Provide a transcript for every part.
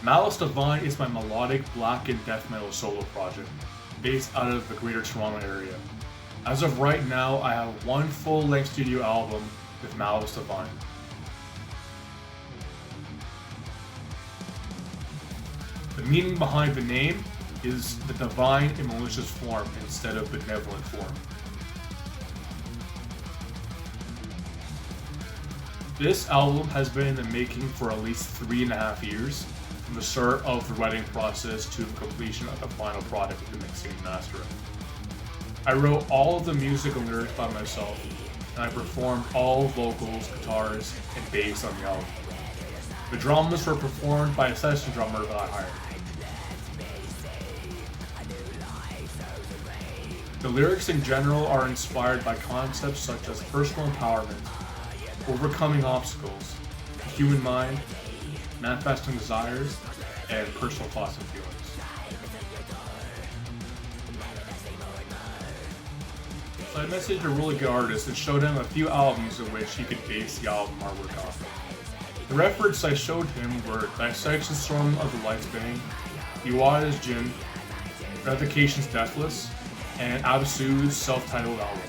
Malice Divine is my melodic black and death metal solo project, based out of the Greater Toronto area. As of right now, I have one full-length studio album with Malice Divine. The meaning behind the name is the divine in malicious form instead of benevolent form. This album has been in the making for at least 3.5 years, from the start of the writing process to the completion of the final product of the mixing and mastering. I wrote all of the music and lyrics by myself, and I performed all vocals, guitars, and bass on the album. The drums were performed by a session drummer that I hired. The lyrics in general are inspired by concepts such as personal empowerment, overcoming obstacles, the human mind, manifesting desires, and personal thoughts and feelings. So I messaged a really good artist and showed him a few albums in which he could base the album artwork off of. The references I showed him were Dissection Storm of the Light Spinning, Iwata's Jin, Revocation's Deathless, and Absu's self-titled album.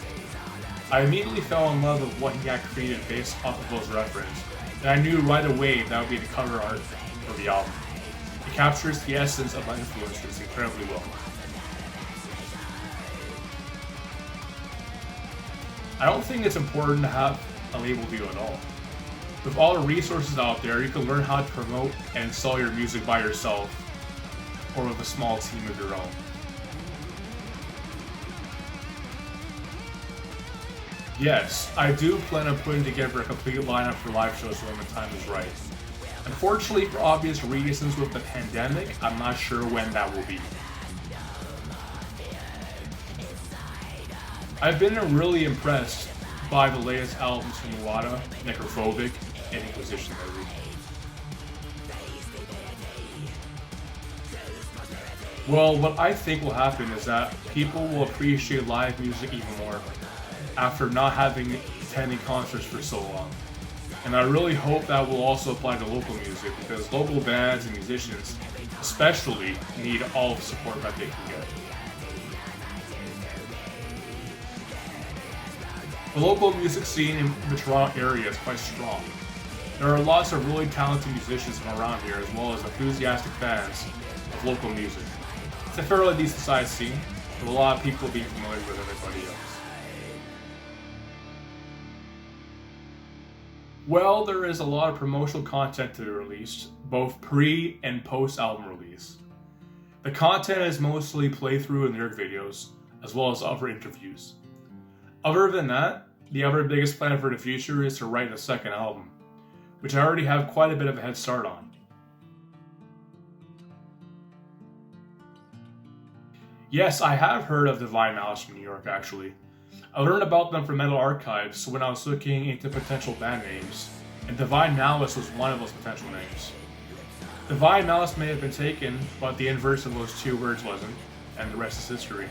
I immediately fell in love with what he had created based off of those references, and I knew right away that would be the cover art for the album. It captures the essence of my influences incredibly well. I don't think it's important to have a label deal at all. With all the resources out there, you can learn how to promote and sell your music by yourself or with a small team of your own. Yes, I do plan on putting together a complete lineup for live shows when the time is right. Unfortunately, for obvious reasons with the pandemic, I'm not sure when that will be. I've been really impressed by the latest albums from Iwata, Necrophobic, and Inquisition lately. Well, what I think will happen is that people will appreciate live music even more after not having attended concerts for so long. And I really hope that will also apply to local music, because local bands and musicians especially need all the support that they can get. The local music scene in the Toronto area is quite strong. There are lots of really talented musicians from around here, as well as enthusiastic fans of local music. It's a fairly decent sized scene, with a lot of people being familiar with everybody else. Well, there is a lot of promotional content to be released, both pre and post album release. The content is mostly playthrough and lyric videos, as well as other interviews. Other than that, the other biggest plan for the future is to write a second album, which I already have quite a bit of a head start on. Yes, I have heard of Divine Malice from New York, actually. I learned about them from Metal Archives when I was looking into potential band names, and Divine Malice was one of those potential names. Divine Malice may have been taken, but the inverse of those two words wasn't, and the rest is history.